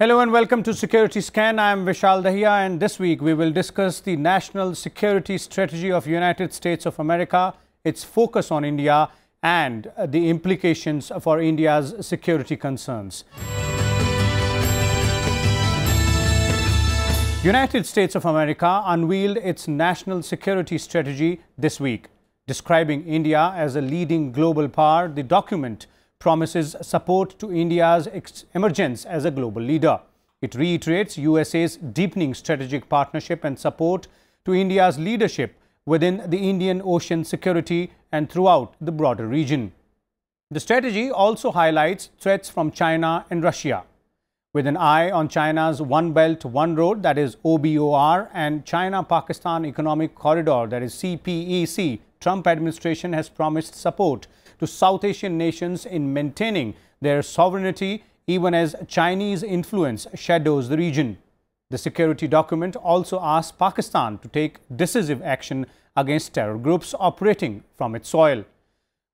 Hello and welcome to Security Scan. I am Vishal Dahiya, and this week we will discuss the national security strategy of United States of America, its focus on India and the implications for India's security concerns. United States of America unveiled its national security strategy this week. Describing India as a leading global power, the document promises support to India's emergence as a global leader. It reiterates USA's deepening strategic partnership and support to India's leadership within the Indian Ocean security and throughout the broader region. The strategy also highlights threats from China and Russia, with an eye on China's One Belt, One Road, that is OBOR, and China-Pakistan Economic Corridor, that is CPEC. Trump administration has promised support to South Asian nations in maintaining their sovereignty even as Chinese influence shadows the region. The security document also asks Pakistan to take decisive action against terror groups operating from its soil.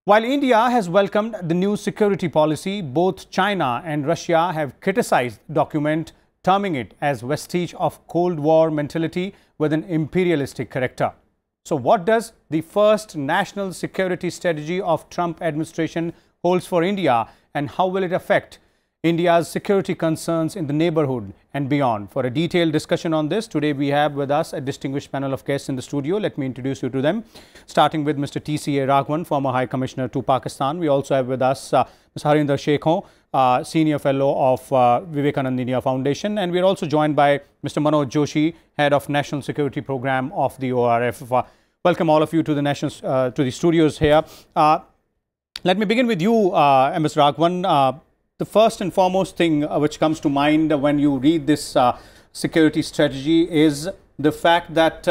While India has welcomed the new security policy, both China and Russia have criticized the document, terming it as vestige of Cold War mentality with an imperialistic character. So what does the first national security strategy of Trump administration holds for India, and how will it affect India's security concerns in the neighborhood and beyond? For a detailed discussion on this, today we have with us a distinguished panel of guests in the studio. Let me introduce you to them, starting with Mr. TCA Raghavan, former High Commissioner to Pakistan. We also have with us Mr. Harinder Sekhon, Senior Fellow of Vivekananda Foundation, and we are also joined by Mr. Manoj Joshi, Head of National Security Program of the ORF. Welcome all of you to the studios here. Let me begin with you, Mr. Raghavan. The first and foremost thing which comes to mind when you read this security strategy is the fact that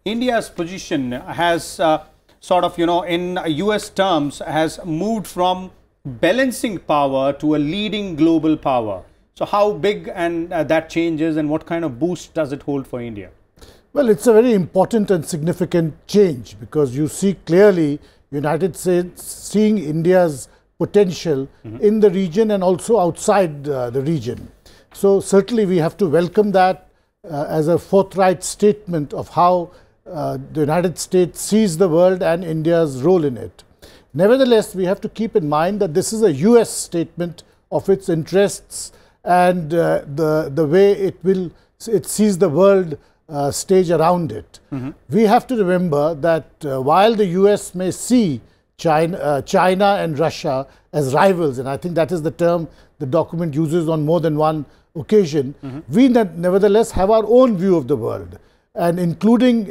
India's position has in US terms, has moved from balancing power to a leading global power. So how big and that changes, and what kind of boost does it hold for India? Well, it's a very important and significant change, because you see clearly United States seeing India's potential in the region and also outside the region. So certainly we have to welcome that as a forthright statement of how the United States sees the world and India's role in it. Nevertheless, we have to keep in mind that this is a US statement of its interests and the way it sees the world stage around it. We have to remember that while the US may see China and Russia as rivals, and I think that is the term the document uses on more than one occasion, we nevertheless have our own view of the world, and including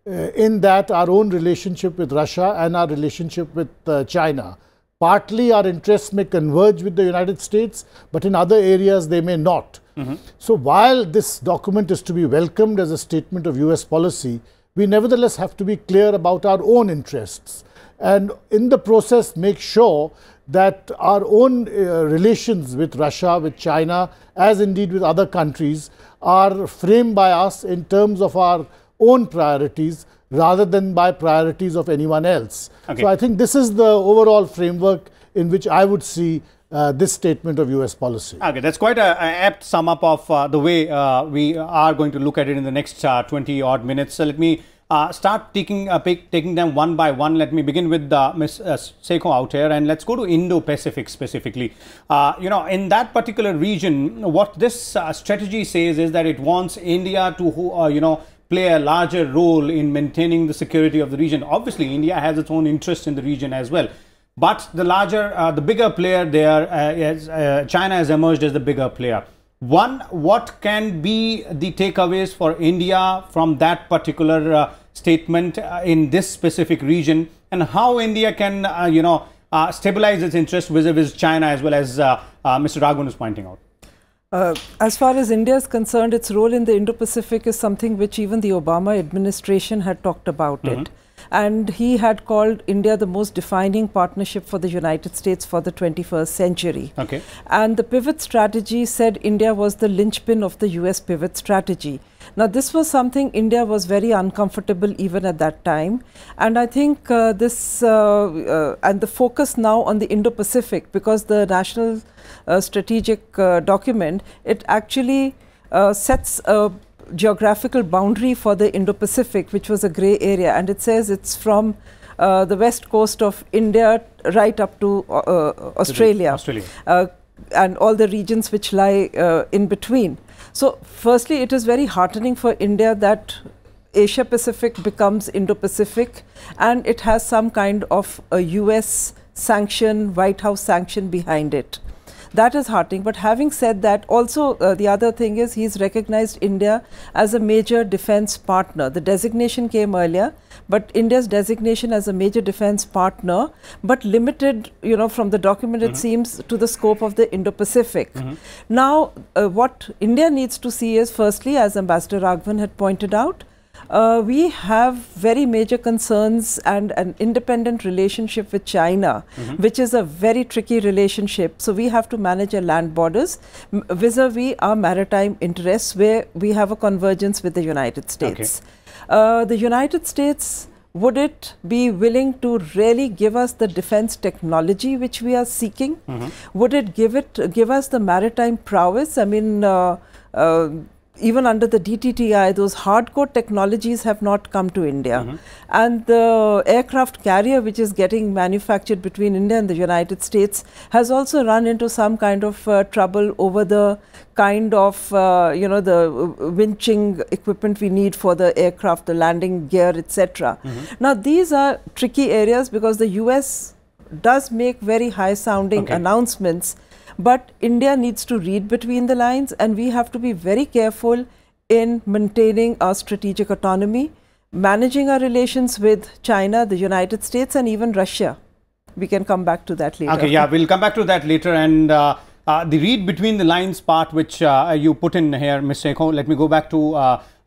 in that our own relationship with Russia and our relationship with China. Partly our interests may converge with the United States, but in other areas they may not. So while this document is to be welcomed as a statement of US policy, we nevertheless have to be clear about our own interests, and in the process make sure that our own relations with Russia, with China, as indeed with other countries, are framed by us in terms of our own priorities rather than by priorities of anyone else. Okay. So I think this is the overall framework in which I would see this statement of US policy. Okay, that's quite an apt sum up of the way we are going to look at it in the next 20 odd minutes. So let me start taking them one by one. Let me begin with Ms. Sekhon out here, and let's go to Indo-Pacific specifically. In that particular region, what this strategy says is that it wants India to, play a larger role in maintaining the security of the region. Obviously, India has its own interest in the region as well. But the bigger player there, China has emerged as the bigger player. One, what can be the takeaways for India from that particular statement in this specific region, and how India can, stabilize its interest vis-a-vis China, as well as Mr. Raghavan is pointing out? As far as India is concerned, its role in the Indo-Pacific is something which even the Obama administration had talked about it. And he had called India the most defining partnership for the United States for the 21st century. Okay. And the pivot strategy said India was the linchpin of the US pivot strategy. Now, this was something India was very uncomfortable even at that time. And I think and the focus now on the Indo-Pacific, because the national strategic document, it actually sets a geographical boundary for the Indo-Pacific, which was a grey area. And it says it's from the west coast of India right up to Australia. And all the regions which lie in between. So firstly, it is very heartening for India that Asia Pacific becomes Indo-Pacific, and it has some kind of a US sanction, White House sanction behind it. That is heartening. But having said that, also the other thing is he's recognized India as a major defense partner. The designation came earlier, but India's designation as a major defense partner, but limited, you know, from the document it seems to the scope of the Indo-Pacific. Now, what India needs to see is, firstly, as Ambassador Raghavan had pointed out, we have very major concerns and an independent relationship with China, which is a very tricky relationship. So we have to manage our land borders vis-a-vis our maritime interests, where we have a convergence with the United States. The United States, would it be willing to really give us the defense technology which we are seeking? Would it give us the maritime prowess? I mean, even under the DTTI, those hardcore technologies have not come to India. And the aircraft carrier which is getting manufactured between India and the United States has also run into some kind of trouble over the kind of, you know, the winching equipment we need for the aircraft, the landing gear, etc. Now, these are tricky areas because the US does make very high-sounding announcements, but India needs to read between the lines, and we have to be very careful in maintaining our strategic autonomy, managing our relations with China, the United States, and even Russia. We can come back to that later. Okay, yeah, we'll come back to that later. And the read between the lines part, which you put in here, Ms. Sekhon, let me go back to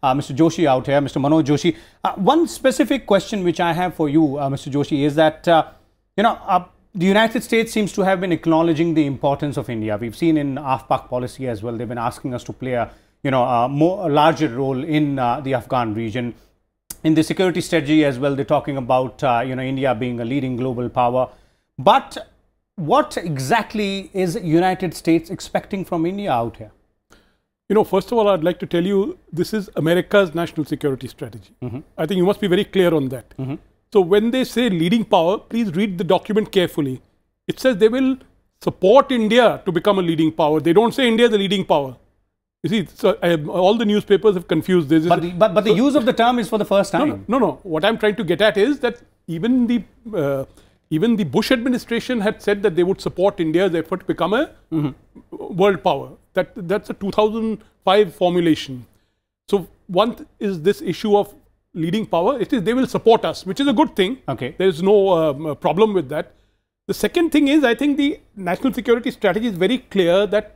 Mr. Joshi out here, Mr. Manoj Joshi. One specific question which I have for you, Mr. Joshi, is that, you know, the United States seems to have been acknowledging the importance of India. We've seen in Af-Pak policy as well, they've been asking us to play a, you know, a larger role in the Afghan region. In the security strategy as well, they're talking about, you know, India being a leading global power. But what exactly is United States expecting from India out here? You know, first of all, I'd like to tell you, this is America's national security strategy. I think you must be very clear on that. So when they say leading power, please read the document carefully. It says they will support India to become a leading power. They don't say India is the leading power. You see, so all the newspapers have confused this. But the use of the term is for the first time. No. What I'm trying to get at is that even the Bush administration had said that they would support India's effort to become a world power. That's a 2005 formulation. So one is this issue of leading power. It is they will support us, which is a good thing. There is no problem with that. The second thing is, I think the national security strategy is very clear that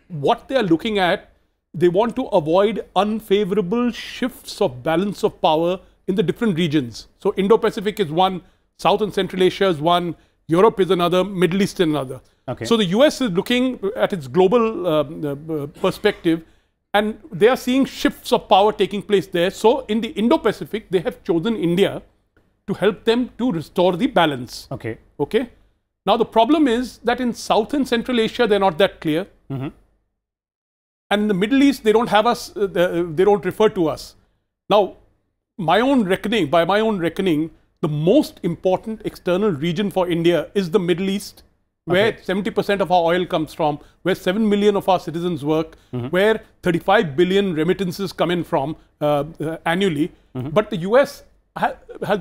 what they are looking at, they want to avoid unfavorable shifts of balance of power in the different regions. So Indo-Pacific is one, South and Central Asia is one, Europe is another, Middle East is another. So the US is looking at its global perspective, and they are seeing shifts of power taking place there. So in the Indo-Pacific, they have chosen India to help them to restore the balance. Now the problem is that in South and Central Asia, they're not that clear. And in the Middle East, they don't have us, they don't refer to us. Now, by my own reckoning, the most important external region for India is the Middle East, where 70% of our oil comes from, where 7 million of our citizens work, where 35 billion remittances come in from annually. But the US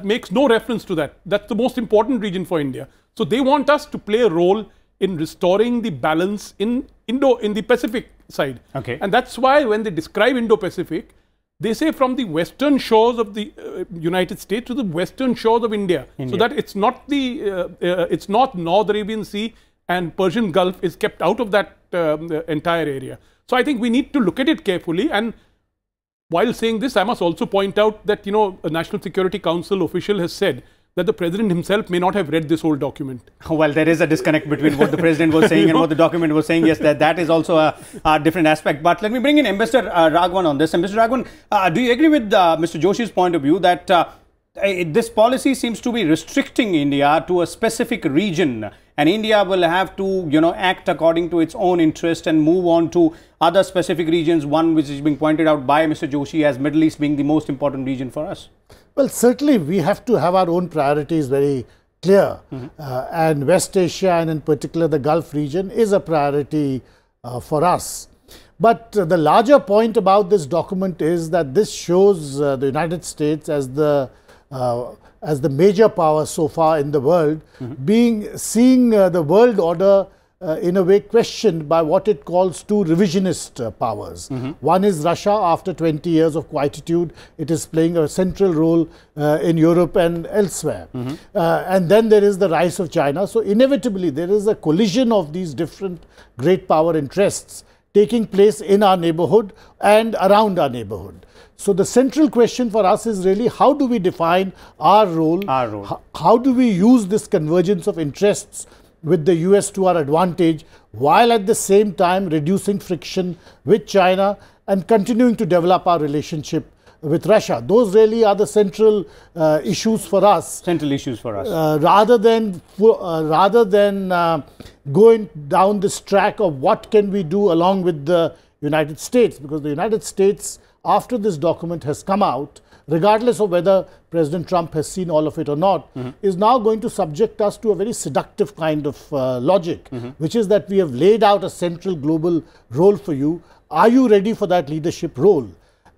makes no reference to that. That's the most important region for India. So they want us to play a role in restoring the balance in the Pacific side. And that's why when they describe Indo-Pacific, they say from the western shores of the United States to the western shores of India. So that it's not it's not North Arabian Sea and Persian Gulf is kept out of that entire area. So I think we need to look at it carefully. And while saying this, I must also point out that, you know, a National Security Council official has said that the president himself may not have read this whole document. Well, there is a disconnect between what the president was saying and what the document was saying. Yes, that is also a different aspect. But let me bring in Ambassador Raghavan on this. And Mr. Raghavan, do you agree with Mr. Joshi's point of view that this policy seems to be restricting India to a specific region, and India will have to, act according to its own interest and move on to other specific regions, one which is being pointed out by Mr. Joshi as Middle East being the most important region for us? Well, certainly we have to have our own priorities very clear. And West Asia, and in particular the Gulf region, is a priority for us. But the larger point about this document is that this shows the United States as the major power so far in the world, seeing the world order in a way questioned by what it calls two revisionist powers. One is Russia. After 20 years of quietude, it is playing a central role in Europe and elsewhere. And then there is the rise of China. So inevitably there is a collision of these different great power interests taking place in our neighborhood and around our neighborhood. So the central question for us is really, how do we define our role? How do we use this convergence of interests with the US to our advantage, while at the same time reducing friction with China and continuing to develop our relationship with Russia? Those really are the central issues for us. Central issues for us. Rather than going down this track of what can we do along with the United States, because the United States, after this document has come out, regardless of whether President Trump has seen all of it or not, is now going to subject us to a very seductive kind of logic, which is that we have laid out a central global role for you. Are you ready for that leadership role?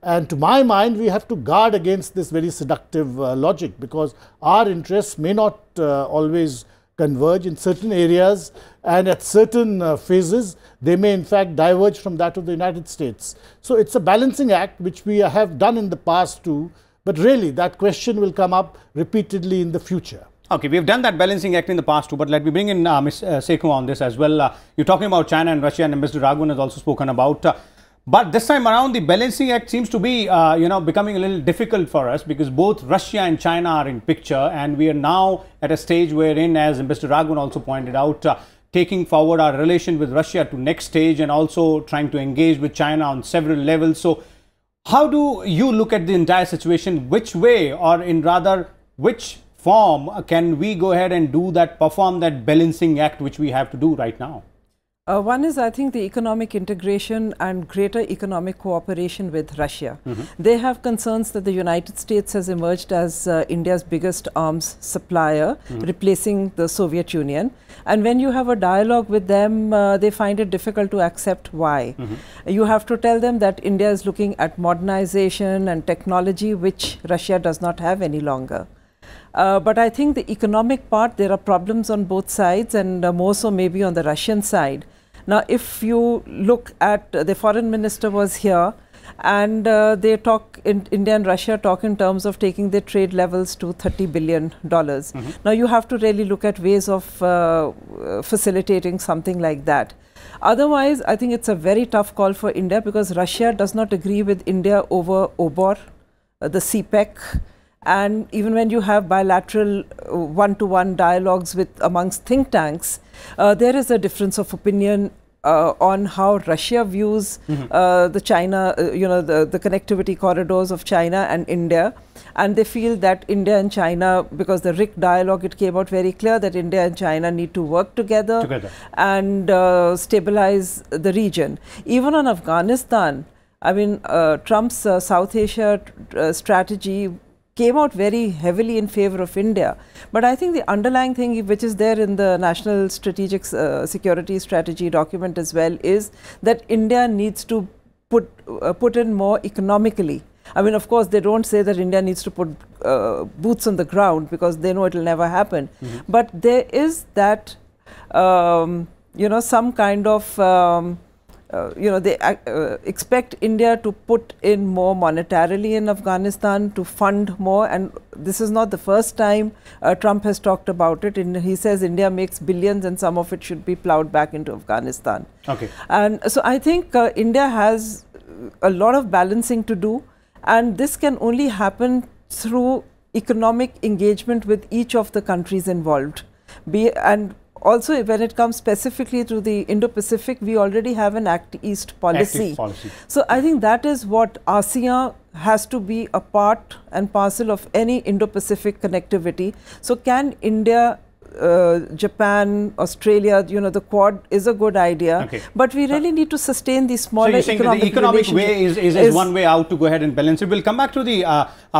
And to my mind, we have to guard against this very seductive logic, because our interests may not always converge in certain areas, and at certain phases they may in fact diverge from that of the United States. So it's a balancing act which we have done in the past too, but really that question will come up repeatedly in the future. Okay, we have done that balancing act in the past too, but let me bring in Ms. Sekhon on this as well. You're talking about China and Russia, and Mr. Raghavan has also spoken about. But this time around, the balancing act seems to be, becoming a little difficult for us, because both Russia and China are in picture, and we are now at a stage wherein, as Mr. Raghavan also pointed out, taking forward our relation with Russia to next stage, and also trying to engage with China on several levels. So how do you look at the entire situation? Which way, or in rather which form, can we go ahead and perform that balancing act which we have to do right now? One is, I think, the economic integration and greater economic cooperation with Russia. They have concerns that the United States has emerged as India's biggest arms supplier, replacing the Soviet Union. And when you have a dialogue with them, they find it difficult to accept why. You have to tell them that India is looking at modernization and technology, which Russia does not have any longer. But I think the economic part, there are problems on both sides, and more so maybe on the Russian side. Now, if you look at the foreign minister was here, and they talk India and Russia talk in terms of taking their trade levels to $30 billion. Now, you have to really look at ways of facilitating something like that. Otherwise, I think it's a very tough call for India, because Russia does not agree with India over OBOR, the CPEC. And even when you have bilateral one-to-one dialogues amongst think tanks, there is a difference of opinion on how Russia views the China, the connectivity corridors of China and India. And they feel that India and China, because the RIC dialogue, it came out very clear that India and China need to work together. And stabilize the region. Even on Afghanistan, I mean, Trump's South Asia strategy came out very heavily in favor of India. But I think the underlying thing which is there in the National Strategic Security Strategy document as well is that India needs to put in more economically. I mean, of course, they don't say that India needs to put boots on the ground, because they know it will never happen. But there is that, some kind of they expect India to put in more monetarily in Afghanistan, to fund more, and this is not the first time Trump has talked about it. He says India makes billions and some of it should be plowed back into Afghanistan. And so I think India has a lot of balancing to do, and this can only happen through economic engagement with each of the countries involved. And also, when it comes specifically to the Indo-Pacific, we already have an Act East policy. So I think that is what ASEAN has to be a part and parcel of any Indo-Pacific connectivity. So can India, Japan, Australia, the Quad is a good idea, but we really need to sustain the smaller economic the economic way is one way out to go ahead and balance it. We'll come back to the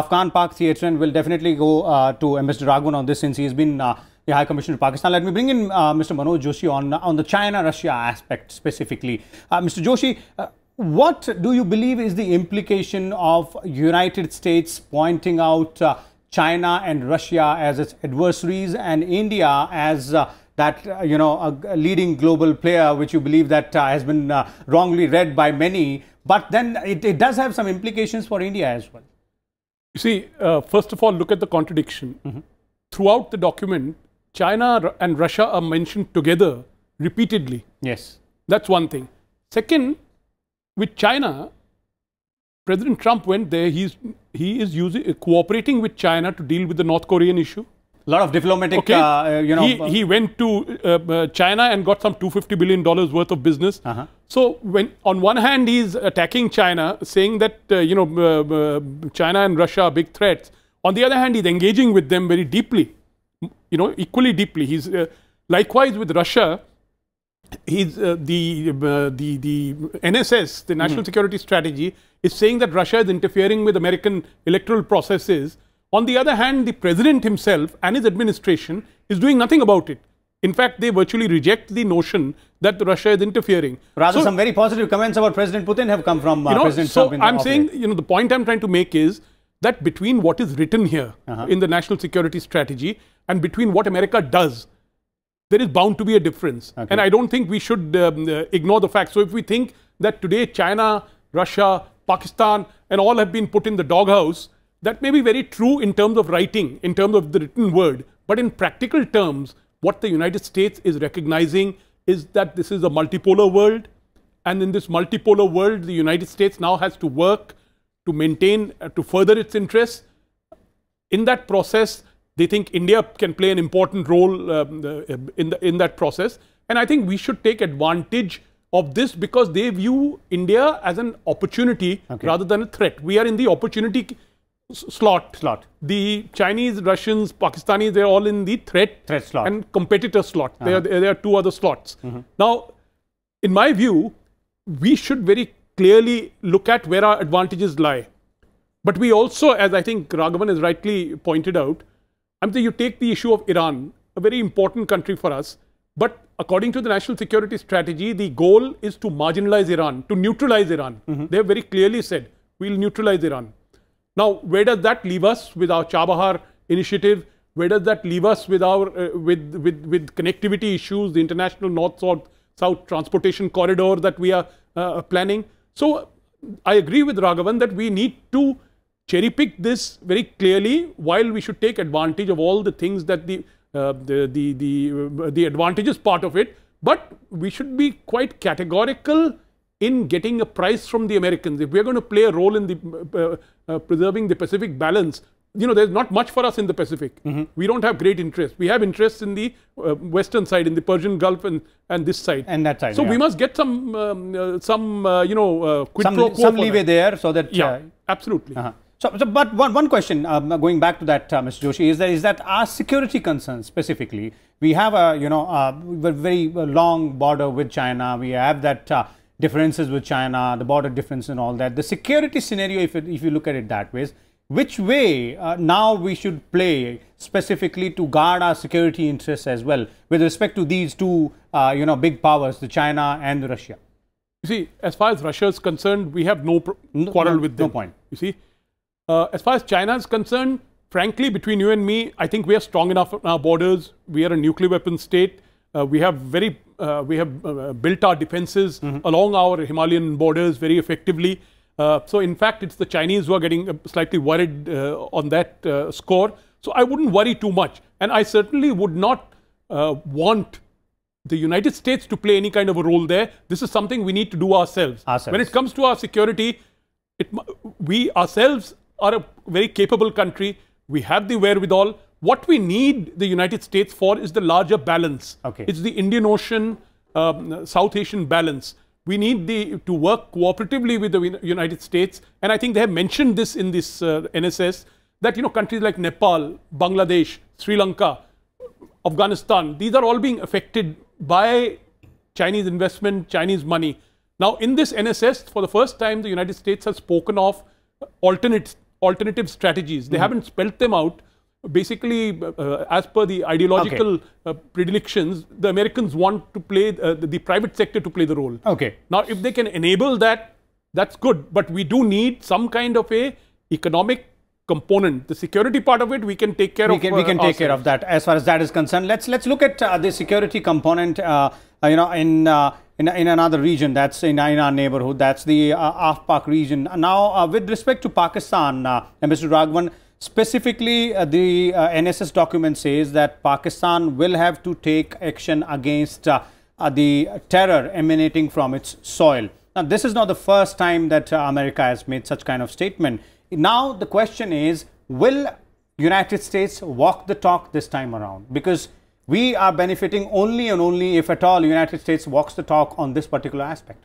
Afghan-Pak theatre, and we'll definitely go to Mr. Raghavan on this, since he's been the High Commissioner to Pakistan. Let me bring in Mr. Manoj Joshi on the China-Russia aspect specifically. Mr. Joshi, what do you believe is the implication of United States pointing out China and Russia as its adversaries and India as a leading global player, which you believe that has been wrongly read by many, but then it does have some implications for India as well? You see, first of all, look at the contradiction. Throughout the document, China and Russia are mentioned together repeatedly. Yes. That's one thing. Second, with China, President Trump went there. He is cooperating with China to deal with the North Korean issue. A lot of diplomatic, he went to China and got some $250 billion worth of business. So when on one hand he's attacking China, saying that China and Russia are big threats. On the other hand, he's engaging with them very deeply, equally deeply. He's likewise with Russia. He's the NSS, the National Security Strategy, is saying that Russia is interfering with American electoral processes. On the other hand, the president himself and his administration is doing nothing about it. In fact, they virtually reject the notion that Russia is interfering. Rather, some very positive comments about President Putin have come from President Trump. So I'm saying, the point I'm trying to make is that between what is written here in the National Security Strategy and between what America does, there is bound to be a difference. And I don't think we should ignore the fact. So if we think that today China, Russia, Pakistan and all have been put in the doghouse, that may be very true in terms of writing, in terms of the written word. But in practical terms, what the United States is recognizing is that this is a multipolar world. And in this multipolar world, the United States now has to work to maintain, to further its interests. In that process, they think India can play an important role in that process. And I think we should take advantage of this because they view India as an opportunity rather than a threat. We are in the opportunity slot. The Chinese, Russians, Pakistanis, they're all in the threat slot and competitor slot. There are two other slots. Now, in my view, we should very clearly look at where our advantages lie. But we also, as I think Raghavan has rightly pointed out, you take the issue of Iran, a very important country for us. But according to the National Security Strategy, the goal is to marginalize Iran, to neutralize Iran. They have very clearly said, we'll neutralize Iran. Now, where does that leave us with our Chabahar initiative? Where does that leave us with our with connectivity issues, the international north-south transportation corridor that we are planning? So, I agree with Raghavan that we need to cherry-pick this very clearly, while we should take advantage of all the things that the advantages part of it, but we should be quite categorical in getting a price from the Americans. If we're going to play a role in the preserving the Pacific balance, there's not much for us in the Pacific. We don't have great interest. We have interests in the western side, in the Persian Gulf and this side. And that side, so we must get some quid pro quo. Some leeway there so that... Yeah, absolutely. But one question, going back to that, Mr. Joshi, is that our security concerns specifically, we have a very long border with China. We have that differences with China, the border difference and all that. The security scenario, if you look at it that way, which way now we should play specifically to guard our security interests as well with respect to these two big powers, the China and the Russia? You see, as far as Russia is concerned, we have no quarrel with them. No point. You see. As far as China is concerned, frankly, between you and me, I think we are strong enough on our borders. We are a nuclear weapon state. We have built our defenses along our Himalayan borders very effectively. So, in fact, it's the Chinese who are getting slightly worried on that score. So, I wouldn't worry too much. And I certainly would not want the United States to play any kind of a role there. This is something we need to do ourselves. When it comes to our security, we ourselves are a very capable country. We have the wherewithal. What we need the United States for is the larger balance. Okay. It's the Indian Ocean, South Asian balance. We need to work cooperatively with the United States. And I think they have mentioned this in this NSS, that countries like Nepal, Bangladesh, Sri Lanka, Afghanistan, these are all being affected by Chinese investment, Chinese money. Now, in this NSS, for the first time, the United States has spoken of alternative strategies. They haven't spelt them out. Basically, as per the ideological predilections, the Americans want to play the private sector to play the role. Okay. Now, if they can enable that, that's good. But we do need some kind of a economic component. The security part of it, we can take care of. We can take care of that as far as that is concerned. Let's look at the security component. In another region, that's in our neighborhood, that's the Af-Pak region. Now, with respect to Pakistan, Mr. Raghavan, specifically the NSS document says that Pakistan will have to take action against the terror emanating from its soil. Now, this is not the first time that America has made such kind of statement. Now, the question is, will United States walk the talk this time around? Because we are benefiting only and only if at all United States walks the talk on this particular aspect.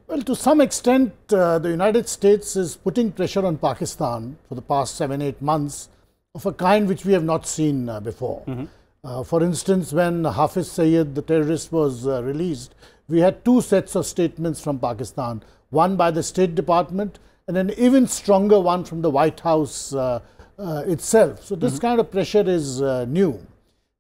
Well, to some extent, the United States is putting pressure on Pakistan for the past 7-8 months of a kind which we have not seen before. For instance, when Hafiz Saeed, the terrorist, was released, we had 2 sets of statements from Pakistan, one by the State Department and an even stronger one from the White House itself. So this kind of pressure is new.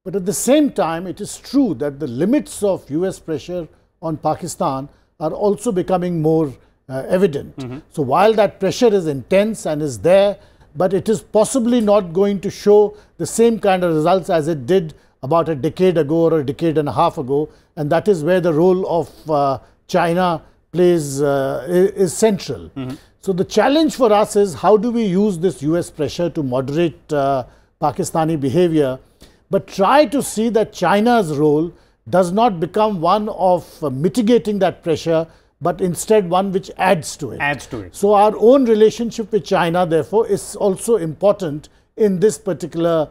But at the same time, it is true that the limits of US pressure on Pakistan are also becoming more evident. So while that pressure is intense and is there, but it is possibly not going to show the same kind of results as it did about a decade ago or a decade and a half ago. And that is where the role of China plays is central. So the challenge for us is, how do we use this US pressure to moderate Pakistani behavior, but try to see that China's role does not become one of mitigating that pressure, but instead one which adds to it. So our own relationship with China, therefore, is also important in this particular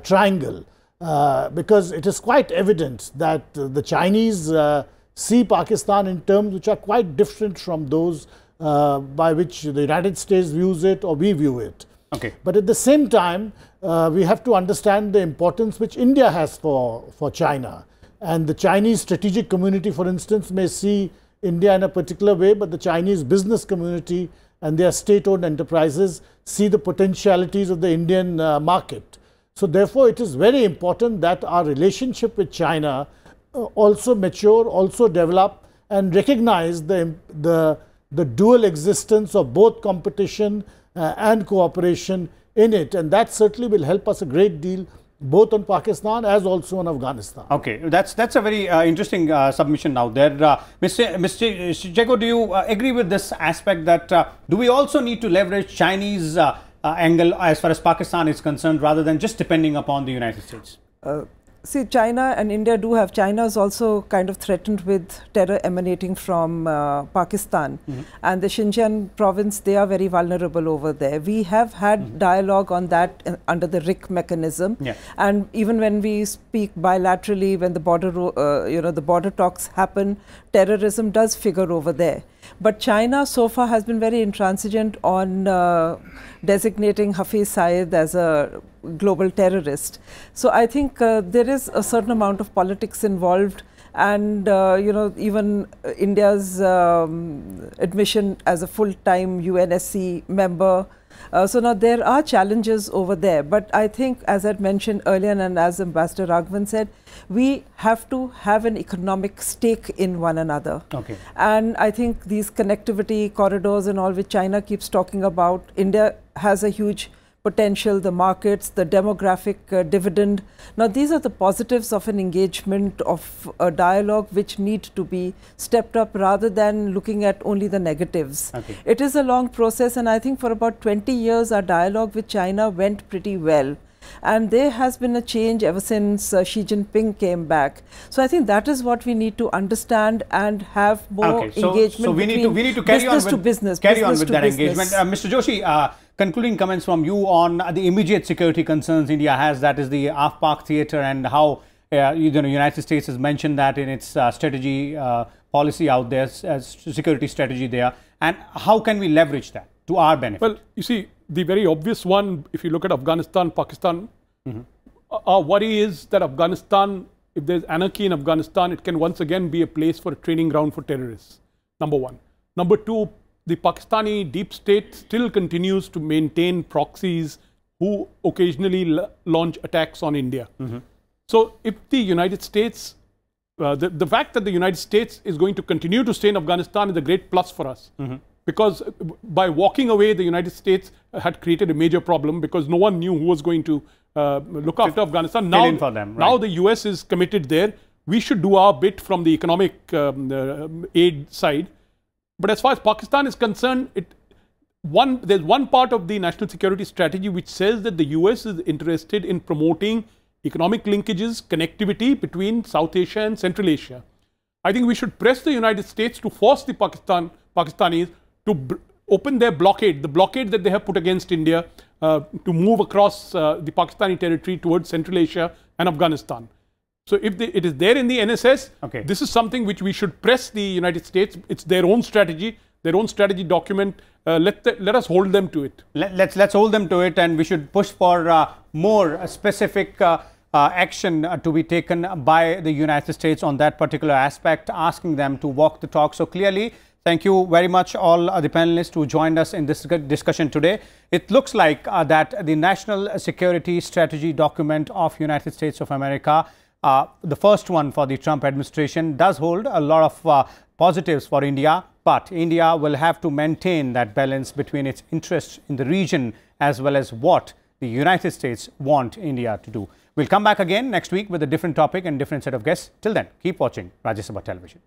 triangle, because it is quite evident that the Chinese see Pakistan in terms which are quite different from those by which the United States views it or we view it. Okay. But at the same time, we have to understand the importance which India has for China. And the Chinese strategic community, for instance, may see India in a particular way, but the Chinese business community and their state-owned enterprises see the potentialities of the Indian market. So therefore, it is very important that our relationship with China also mature, also develop, and recognize the dual existence of both competition and cooperation in it. And that certainly will help us a great deal, both on Pakistan as also on Afghanistan. Okay, that's a very interesting submission now there. Mr. Sekhon, do you agree with this aspect that do we also need to leverage Chinese angle as far as Pakistan is concerned, rather than just depending upon the United States? See, China and India do have, China is also kind of threatened with terror emanating from Pakistan. And the Xinjiang province, they are very vulnerable over there. We have had dialogue on that under the RIC mechanism. And even when we speak bilaterally, when the border, the border talks happen, terrorism does figure over there. But China so far has been very intransigent on designating Hafiz Saeed as a global terrorist. So I think there is a certain amount of politics involved, and even India's admission as a full-time UNSC member. So now there are challenges over there, but I think, as I mentioned earlier and as Ambassador Raghavan said, we have to have an economic stake in one another. Okay. And I think these connectivity corridors and all which China keeps talking about, India has a huge potential, the markets, the demographic dividend. Now, these are the positives of an engagement, of a dialogue which need to be stepped up rather than looking at only the negatives. Okay. It is a long process, and I think for about 20 years our dialogue with China went pretty well. And there has been a change ever since Xi Jinping came back. So I think that is what we need to understand and have more engagement. So we need to carry on with that engagement. Mr. Joshi, concluding comments from you on the immediate security concerns India has, that is the Af-Pak theatre, and how the United States has mentioned that in its strategy policy out there, security strategy there, and how can we leverage that to our benefit? Well, you see, the very obvious one, if you look at Afghanistan, Pakistan, our worry is that Afghanistan, if there's anarchy in Afghanistan, it can once again be a place for a training ground for terrorists, number one. Number two, the Pakistani deep state still continues to maintain proxies who occasionally launch attacks on India. So if the United States, the fact that the United States is going to continue to stay in Afghanistan is a great plus for us. Because by walking away, the United States had created a major problem, because no one knew who was going to look after Afghanistan. Now the US is committed there. We should do our bit from the economic aid side. But as far as Pakistan is concerned, there's one part of the national security strategy which says that the US is interested in promoting economic linkages, connectivity between South Asia and Central Asia. I think we should press the United States to force the Pakistanis to open their blockade, the blockade that they have put against India, to move across the Pakistani territory towards Central Asia and Afghanistan. So if it is there in the NSS, this is something which we should press the United States. It's their own strategy document. Let us hold them to it. Let's hold them to it, and we should push for more specific action to be taken by the United States on that particular aspect, asking them to walk the talk. So clearly, thank you very much, all the panelists who joined us in this discussion today. It looks like that the National Security Strategy document of United States of America, the first one for the Trump administration, does hold a lot of positives for India, but India will have to maintain that balance between its interests in the region as well as what the United States want India to do. We'll come back again next week with a different topic and different set of guests. Till then, keep watching Rajya Sabha Television.